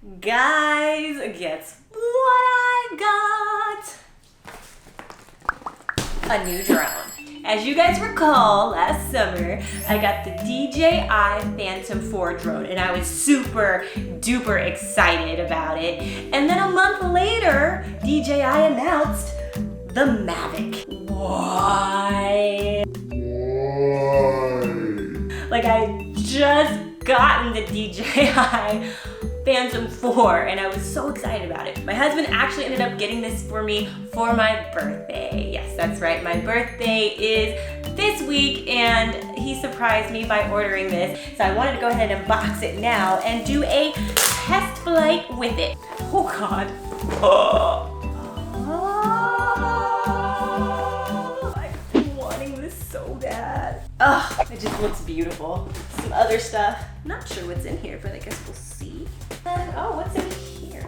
Guys, guess what I got? A new drone. As you guys recall, last summer, I got the DJI Phantom 4 drone and I was super duper excited about it. And then a month later, DJI announced the Mavic. Why? Like, I just gotten the DJI Phantom 4 and I was so excited about it. My husband actually ended up getting this for me for my birthday. Yes, that's right, my birthday is this week and he surprised me by ordering this. So I wanted to go ahead and unbox it now and do a test flight with it. Oh God. I've been wanting this so bad. Oh, it just looks beautiful. Some other stuff. Not sure what's in here, but I guess we'll see. Oh, what's in here?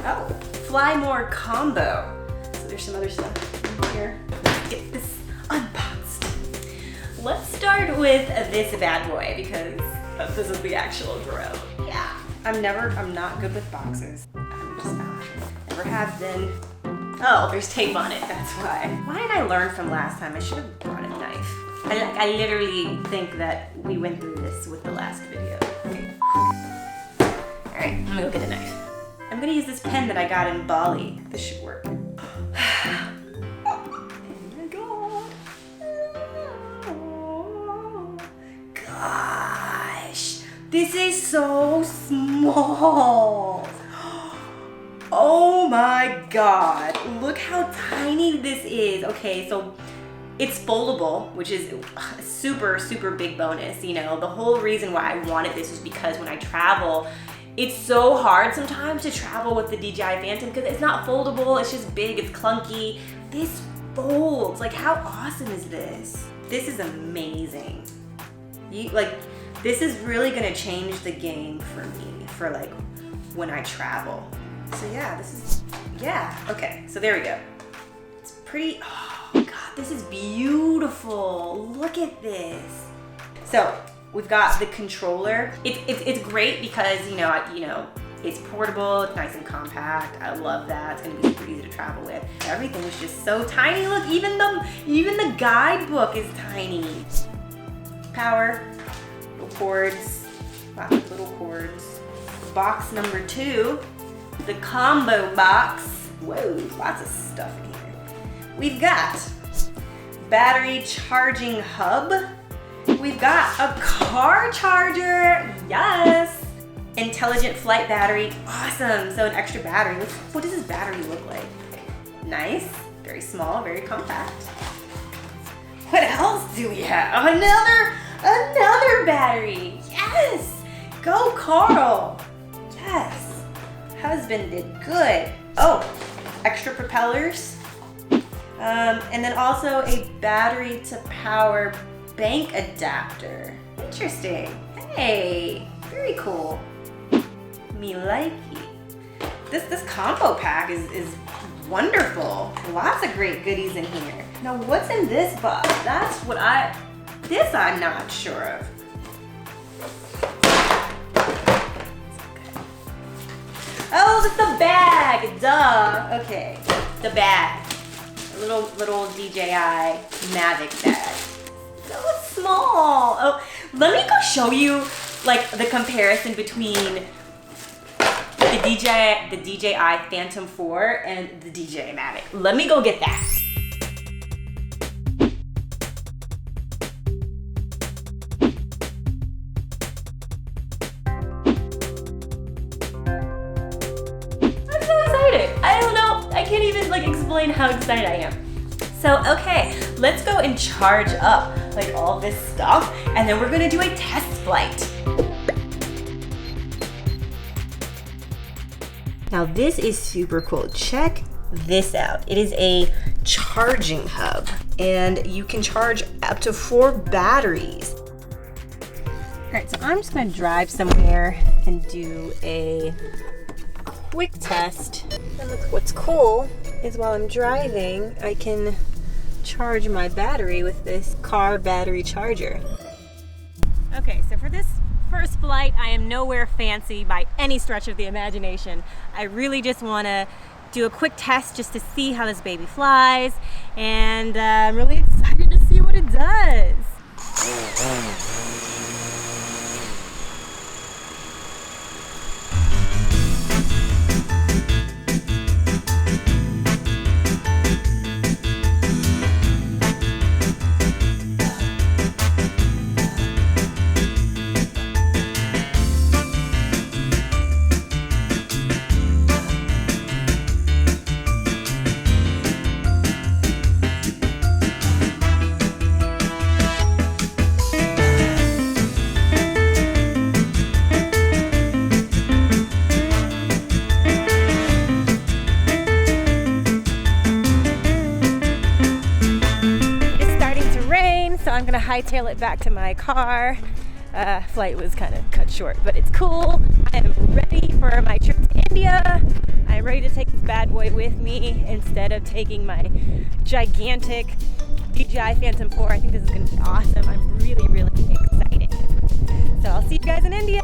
Oh, Fly More combo. So there's some other stuff in here. Let's get this unboxed. Let's start with this bad boy because this is the actual drone. Yeah. I'm not good with boxes. I'm just not. Never have been. Oh, there's tape on it, that's why. Why didn't I learn from last time? I should have brought a knife. I literally think that we went through this with the last video. Okay. All right, I'm gonna go get a knife. I'm gonna use this pen that I got in Bali. This should work. Oh my God. Gosh, this is so small. Oh my God, look how tiny this is. Okay, so it's foldable, which is a super, super big bonus. You know, the whole reason why I wanted this is because when I travel, it's so hard sometimes to travel with the DJI Phantom because it's not foldable, it's just big, it's clunky. This folds, like how awesome is this? This is amazing. This is really gonna change the game for me for like when I travel. So yeah, okay, so there we go. It's pretty, oh God, this is beautiful. Look at this. So we've got the controller. It's great because, you know, it's portable, it's nice and compact. I love that. It's gonna be super easy to travel with. Everything is just so tiny. Look, even the guidebook is tiny. Power, little cords, lots of little cords. Box number 2, the combo box. Whoa, lots of stuff in here. We've got battery charging hub. We've got a car charger, yes. Intelligent flight battery, awesome. So an extra battery. What does this battery look like? Nice, very small, very compact. What else do we have? Another battery, yes. Go Carl, yes. Husband did good. Oh, extra propellers. And then also a battery to power bank adapter. Interesting. Hey, very cool. Me likey. This combo pack is wonderful. Lots of great goodies in here. Now what's in this box? That's what I'm not sure of. Oh, it's the bag, duh. Okay, the bag. A little DJI Mavic bag. So small. Oh, let me go show you like the comparison between the DJI Phantom 4 and the DJI Mavic. Let me go get that. I'm so excited. I don't know. I can't even like explain how excited I am. So, okay, let's go and charge up like all this stuff and then we're gonna do a test flight. Now this is super cool. Check this out. It is a charging hub and you can charge up to 4 batteries. All right, so I'm just gonna drive somewhere and do a quick test. And look, what's cool is while I'm driving, I can charge my battery with this car battery charger. Okay, so for this first flight. I am nowhere fancy by any stretch of the imagination. I really just want to do a quick test just to see how this baby flies, and I'm really excited to see what it does. So I'm gonna hightail it back to my car. Flight was kind of cut short, but it's cool. I am ready for my trip to India. I'm ready to take this bad boy with me instead of taking my gigantic DJI Phantom 4. I think this is gonna be awesome. I'm really, really excited. So I'll see you guys in India.